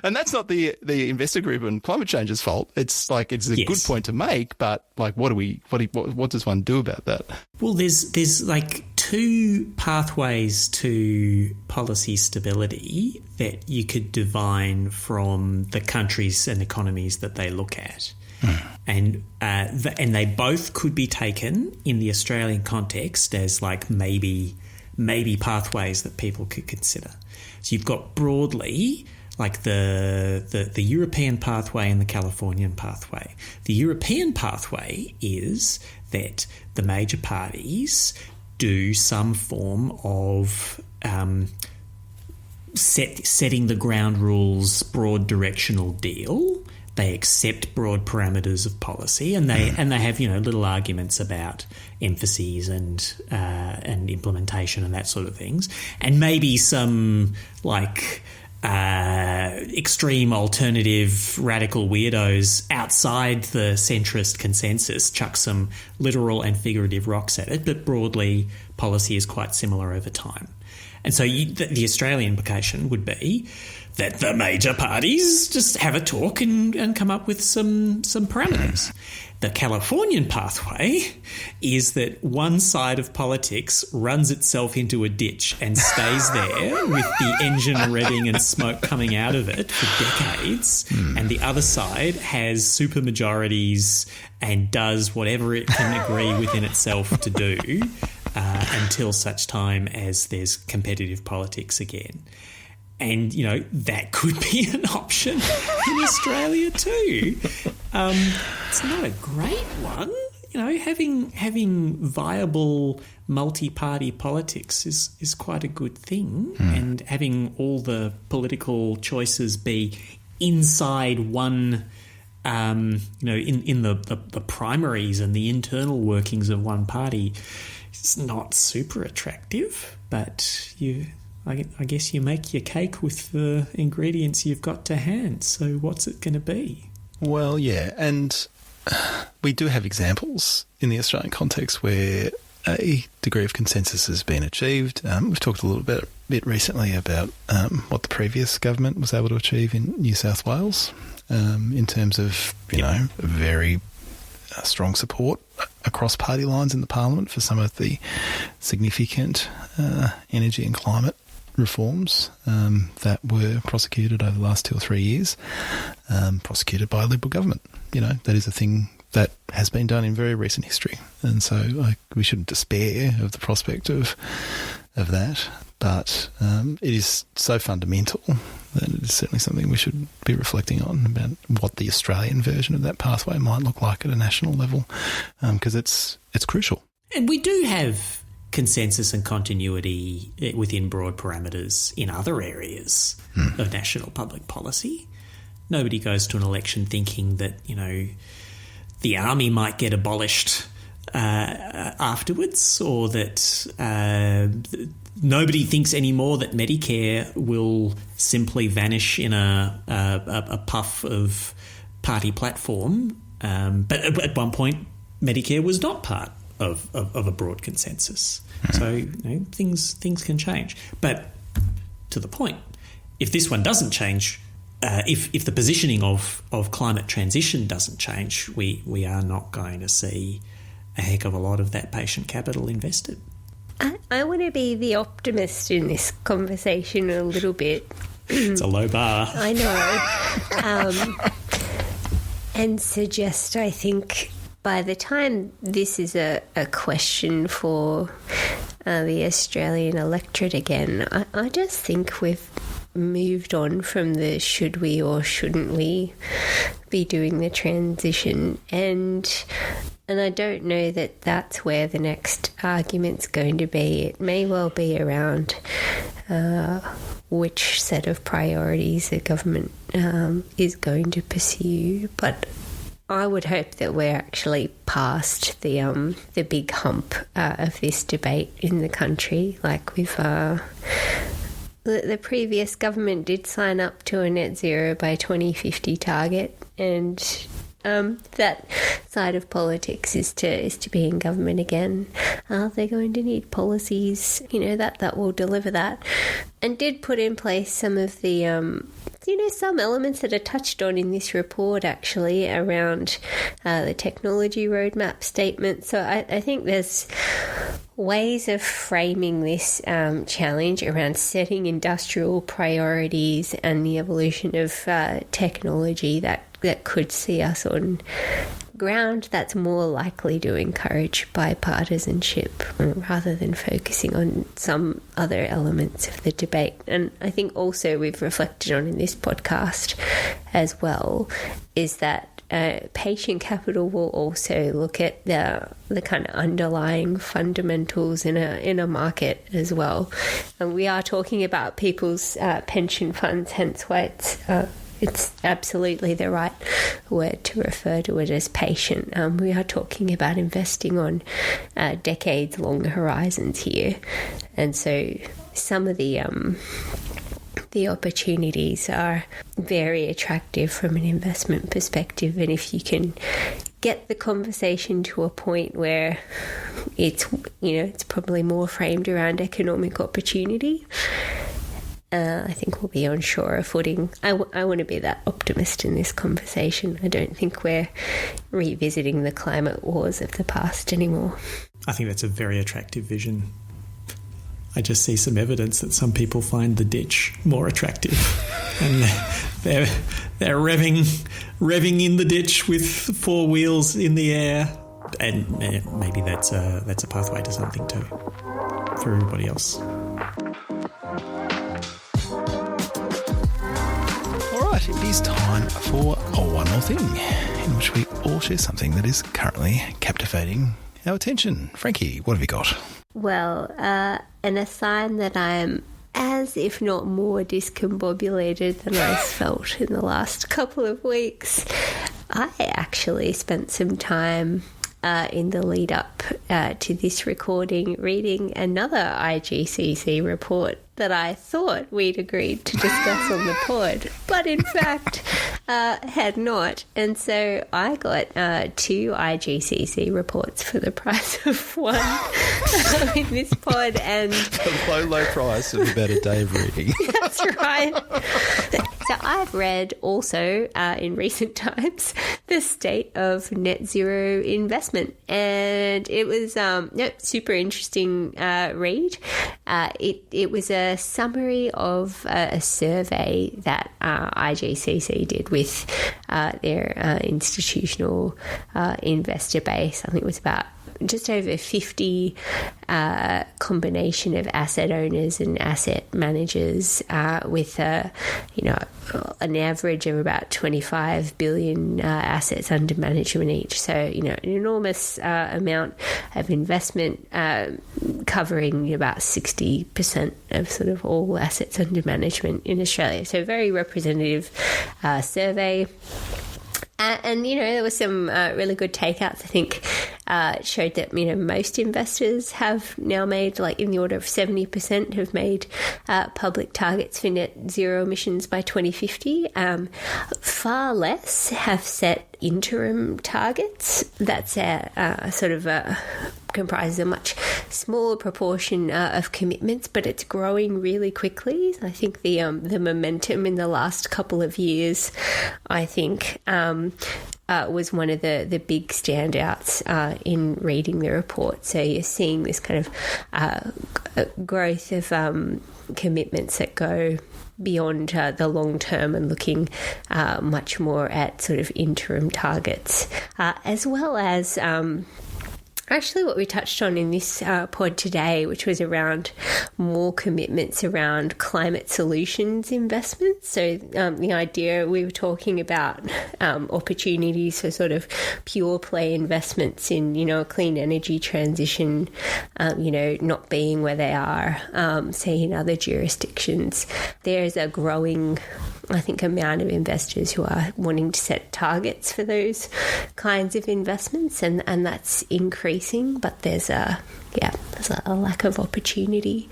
and that's not the investor group and climate change's fault. It's like, it's a good point to make, but like, what does one do about that? Well, there's like two pathways to policy stability that you could divine from the countries and economies that they look at. And they both could be taken in the Australian context as like maybe pathways that people could consider. So you've got broadly like the European pathway and the Californian pathway. The European pathway is that the major parties do some form of setting the ground rules, broad directional deal. They accept broad parameters of policy, and they have little arguments about emphases and implementation and that sort of things, and maybe some like extreme alternative radical weirdos outside the centrist consensus chuck some literal and figurative rocks at it, but broadly policy is quite similar over time. And so the Australian implication would be that the major parties just have a talk and come up with some parameters. The Californian pathway is that one side of politics runs itself into a ditch and stays there with the engine revving and smoke coming out of it for decades, and the other side has supermajorities and does whatever it can agree within itself to do until such time as there's competitive politics again. And, that could be an option in Australia too. It's not a great one. Having viable multi-party politics is quite a good thing. And having all the political choices be inside one, in the primaries and the internal workings of one party is not super attractive, but I guess you make your cake with the ingredients you've got to hand. So what's it going to be? Well, yeah, and we do have examples in the Australian context where a degree of consensus has been achieved. We've talked a little bit recently about what the previous government was able to achieve in New South Wales in terms of, very strong support across party lines in the parliament for some of the significant energy and climate reforms that were prosecuted over the last 2 or 3 years, prosecuted by a Liberal government. That is a thing that has been done in very recent history. And so we shouldn't despair of the prospect of that. But it is so fundamental that it is certainly something we should be reflecting on about what the Australian version of that pathway might look like at a national level, because it's crucial. And we do have consensus and continuity within broad parameters in other areas of national public policy. Nobody goes to an election thinking that, the army might get abolished afterwards, or that nobody thinks anymore that Medicare will simply vanish in a puff of party platform. But at one point, Medicare was not part of a broad consensus. So things can change. But to the point, if this one doesn't change, if the positioning of climate transition doesn't change, we are not going to see a heck of a lot of that patient capital invested. I want to be the optimist in this conversation a little bit. It's a low bar. I know. And suggest, I think, by the time this is a question for the Australian electorate again, I just think we've moved on from the should we or shouldn't we be doing the transition, and I don't know that that's where the next argument's going to be. It may well be around which set of priorities the government is going to pursue, but I would hope that we're actually past the big hump of this debate in the country. Like the previous government did sign up to a net zero by 2050 target, and that side of politics is to be in government again. They're going to need policies, that will deliver that, and did put in place some of the some elements that are touched on in this report, actually, around the technology roadmap statement. So I think there's ways of framing this challenge around setting industrial priorities and the evolution of technology that could see us on ground that's more likely to encourage bipartisanship rather than focusing on some other elements of the debate. And I think also we've reflected on in this podcast as well is that patient capital will also look at the kind of underlying fundamentals in a market as well. And we are talking about people's pension funds, hence why it's absolutely the right word to refer to it as patient. We are talking about investing on decades-long horizons here. And so some of the opportunities are very attractive from an investment perspective. And if you can get the conversation to a point where it's probably more framed around economic opportunity, I think we'll be on surer footing. I want to be that optimist in this conversation. I don't think we're revisiting the climate wars of the past anymore. I think that's a very attractive vision. I just see some evidence that some people find the ditch more attractive, and they're revving in the ditch with four wheels in the air, and maybe that's a pathway to something too for everybody else. It is time for One More Thing, in which we all share something that is currently captivating our attention. Frankie, what have you got? Well, and a sign that I am as, if not more, discombobulated than I felt in the last couple of weeks. I actually spent some time in the lead up to this recording reading another IGCC report that I thought we'd agreed to discuss on the pod, but in fact had not. And so I got two IGCC reports for the price of one in this pod. And the low price of about a day of reading. That's right. So I've read also in recent times the state of net zero investment, and it was super interesting read. It was a summary of a survey that IGCC did with their institutional investor base. I think it was about just over 50 combination of asset owners and asset managers with an average of about 25 billion assets under management each. So, an enormous amount of investment covering about 60% of sort of all assets under management in Australia. So very representative survey. And, there were some really good takeouts. I think showed that, you know, most investors have now made, like, in the order of 70% have made public targets for net zero emissions by 2050. Far less have set interim targets. That's comprises a much smaller proportion of commitments, but it's growing really quickly. I think the momentum in the last couple of years, I think, was one of the big standouts in reading the report. So you're seeing this kind of growth of commitments that go beyond the long term and looking much more at sort of interim targets, as well as actually what we touched on in this pod today, which was around more commitments around climate solutions investments. So the idea, we were talking about opportunities for sort of pure play investments in, you know, a clean energy transition, you know, not being where they are, say, in other jurisdictions. There's a growing, I think, amount of investors who are wanting to set targets for those kinds of investments, and that's increasing, but there's a lack of opportunity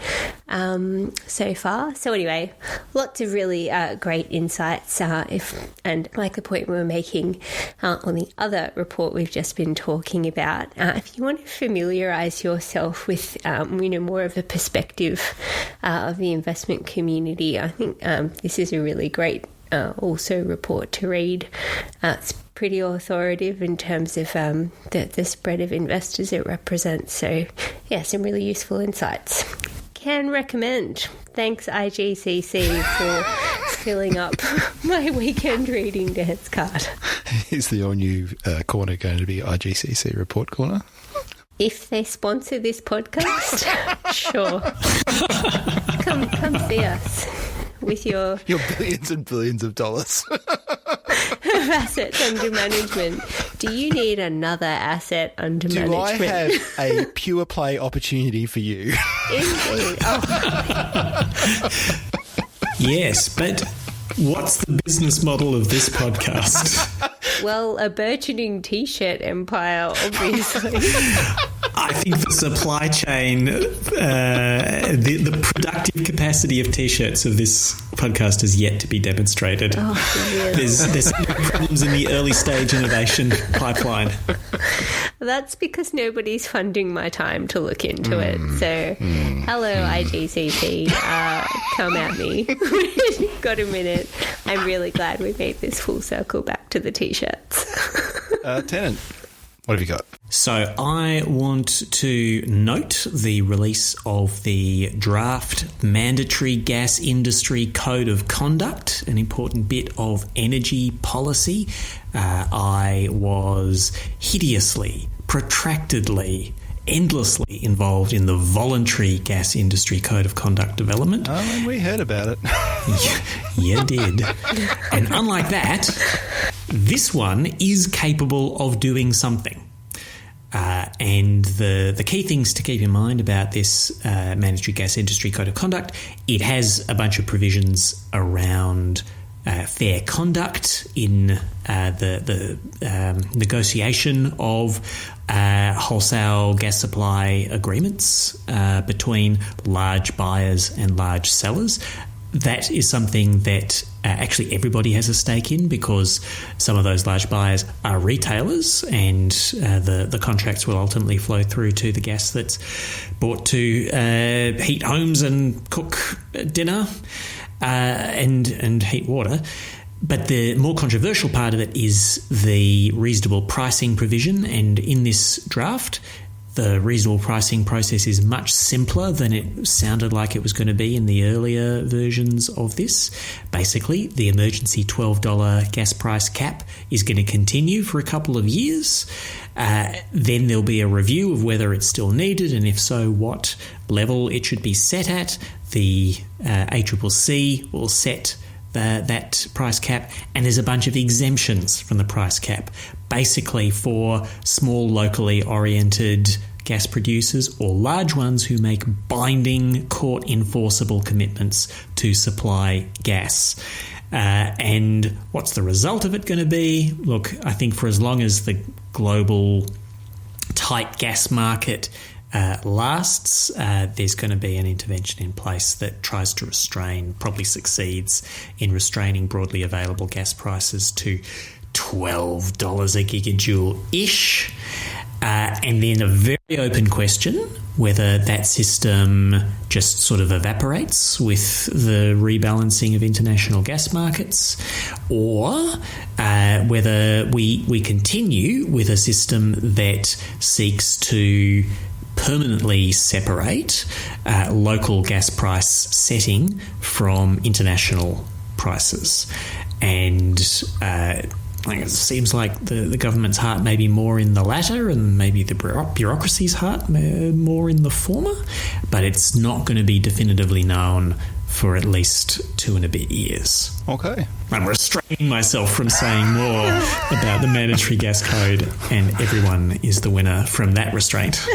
so far. So anyway, lots of really great insights. And like the point we were making on the other report we've just been talking about, if you want to familiarise yourself with you know, more of the perspective of the investment community, I think this is a really great also report to read. It's pretty authoritative in terms of the spread of investors it represents. So, yeah, some really useful insights. Can recommend. Thanks, IGCC, for filling up my weekend reading dance card. Is the all-new corner going to be IGCC Report Corner? If they sponsor this podcast, sure. Come see us with your billions and billions of dollars of assets under management. Do you need another asset under management? Do I have a pure play opportunity for you? Indeed. Oh. Yes, but what's the business model of this podcast? Well, a burgeoning T-shirt empire, obviously. I think the supply chain, the productive capacity of T-shirts of this podcast is yet to be demonstrated. Oh, really? There's some problems in the early stage innovation pipeline. That's because nobody's funding my time to look into it. So, hello, IGCC. Come at me. Got a minute. I'm really glad we made this full circle back to the T-shirts. Tennant, what have you got? So I want to note the release of the draft Mandatory Gas Industry Code of Conduct, an important bit of energy policy. I was hideously, protractedly, endlessly involved in the Voluntary Gas Industry Code of Conduct development. Oh, and we heard about it. You did. And unlike that, this one is capable of doing something. And the key things to keep in mind about this Mandatory Gas Industry Code of Conduct, it has a bunch of provisions around fair conduct in the negotiation of wholesale gas supply agreements between large buyers and large sellers. That is something that actually everybody has a stake in, because some of those large buyers are retailers, and the contracts will ultimately flow through to the gas that's bought to heat homes and cook dinner and heat water. But the more controversial part of it is the reasonable pricing provision, and in this draft, the reasonable pricing process is much simpler than it sounded like it was going to be in the earlier versions of this. Basically, the emergency $12 gas price cap is going to continue for a couple of years. Then there'll be a review of whether it's still needed, and if so, what level it should be set at. The ACCC will set that price cap, and there's a bunch of exemptions from the price cap, basically for small locally oriented gas producers or large ones who make binding court enforceable commitments to supply gas. And what's the result of it going to be? Look, I think for as long as the global tight gas market lasts, there's going to be an intervention in place that tries to restrain, probably succeeds in restraining broadly available gas prices to $12 a gigajoule-ish. And then a very open question whether that system just sort of evaporates with the rebalancing of international gas markets, or whether we continue with a system that seeks to permanently separate local gas price setting from international prices. And it seems like the government's heart may be more in the latter, and maybe the bureaucracy's heart more in the former, but it's not going to be definitively known for at least 2 and a bit years. Okay. I'm restraining myself from saying more about the mandatory gas code, and everyone is the winner from that restraint.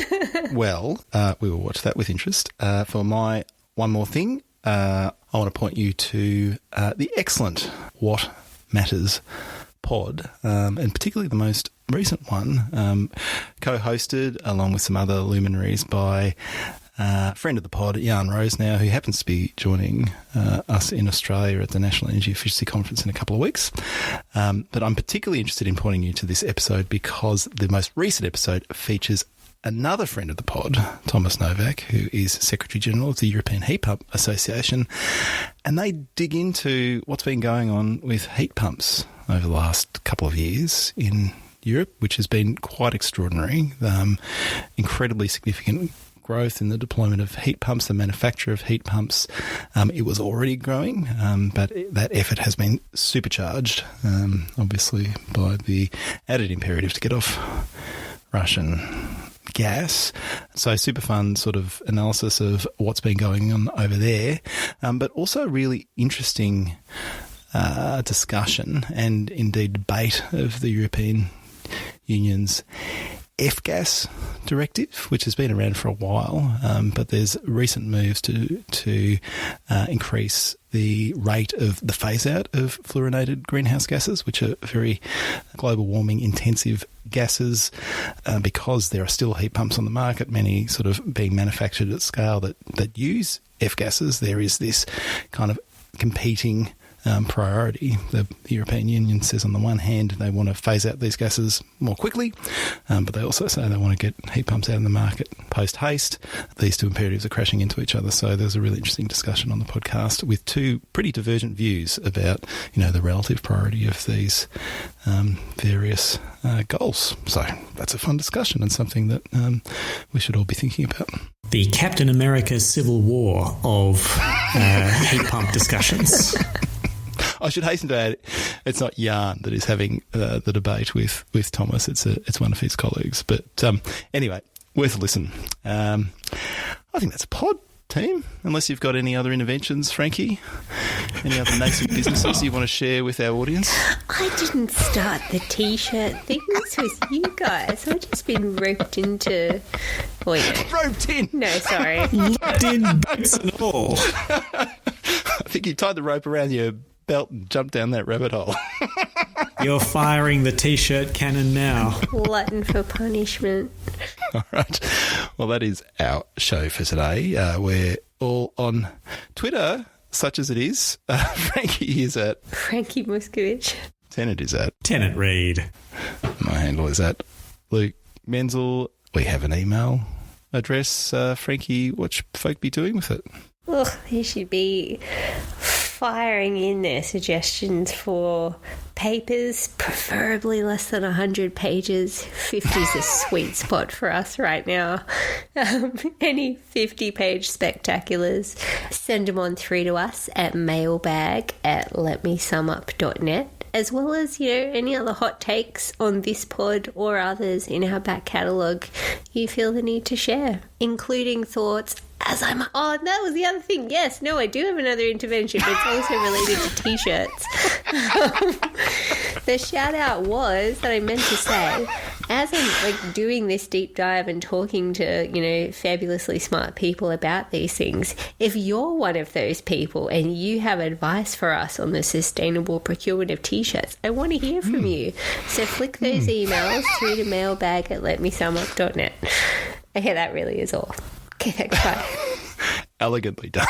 Well, we will watch that with interest. For my one more thing, I want to point you to the excellent What Matters pod, and particularly the most recent one, co-hosted along with some other luminaries by a friend of the pod, Jan Rose now, who happens to be joining us in Australia at the National Energy Efficiency Conference in a couple of weeks. But I'm particularly interested in pointing you to this episode because the most recent episode features another friend of the pod, Thomas Novak, who is Secretary-General of the European Heat Pump Association, and they dig into what's been going on with heat pumps over the last couple of years in Europe, which has been quite extraordinary. Incredibly significant growth in the deployment of heat pumps, the manufacture of heat pumps. It was already growing, but that effort has been supercharged, obviously, by the added imperative to get off Russian gas. So super fun sort of analysis of what's been going on over there, but also really interesting discussion and indeed debate of the European Union's F-gas directive, which has been around for a while, but there's recent moves to increase the rate of the phase-out of fluorinated greenhouse gases, which are very global warming intensive gases, because there are still heat pumps on the market, many sort of being manufactured at scale that use F-gases. There is this kind of competing priority. The European Union says on the one hand they want to phase out these gases more quickly, but they also say they want to get heat pumps out in the market post-haste. These two imperatives are crashing into each other, so there's a really interesting discussion on the podcast with two pretty divergent views about, the relative priority of these various goals. So that's a fun discussion and something that we should all be thinking about. The Captain America Civil War of heat pump discussions. I should hasten to add, it's not Jan that is having the debate with Thomas. It's one of his colleagues. But anyway, worth a listen. I think that's a pod, team. Unless you've got any other interventions, Frankie, any other nascent businesses you want to share with our audience? I didn't start the T-shirt thing. This was you guys. I've just been roped into... Roped in? No, sorry. Locked in boots and all. I think you tied the rope around your belt and jumped down that rabbit hole. You're firing the T-shirt cannon now. Glutton for punishment. All right. Well, that is our show for today. We're all on Twitter, such as it is. Frankie is at... Frankie Muscovich. Tennant is at... Tennant Reid. My handle is at Luke Menzel. We have an email address. Frankie, what should folk be doing with it? Ugh, they should be firing in their suggestions for papers, preferably less than 100 pages. 50 is a sweet spot for us right now. Any 50-page spectaculars, send them on through to us at mailbag@letmesumup.net, as well as, any other hot takes on this pod or others in our back catalogue you feel the need to share, including thoughts as I'm... Oh, that was the other thing. Yes, no, I do have another intervention, but it's also related to T-shirts. The shout-out was, that I meant to say, as I'm like doing this deep dive and talking to, you know, fabulously smart people about these things, if you're one of those people and you have advice for us on the sustainable procurement of t-shirts, I want to hear from you. So flick those emails through to mailbag@letmesumup.net. Okay, that really is all. Okay, thanks, bye. Elegantly done.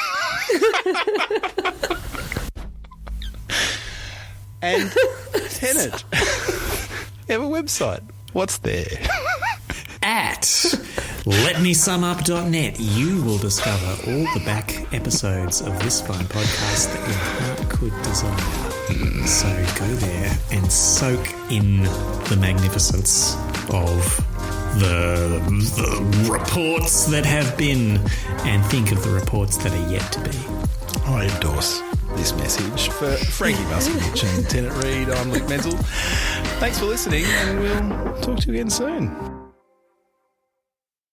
And Tenet, you have a website. What's there? At letmesumup.net, you will discover all the back episodes of this fine podcast that your heart could desire. So go there and soak in the magnificence of the reports that have been, and think of the reports that are yet to be. I endorse this message. For Frankie Muskovich and Tenet Reid, I'm Luke Menzel. Thanks for listening, and we'll talk to you again soon.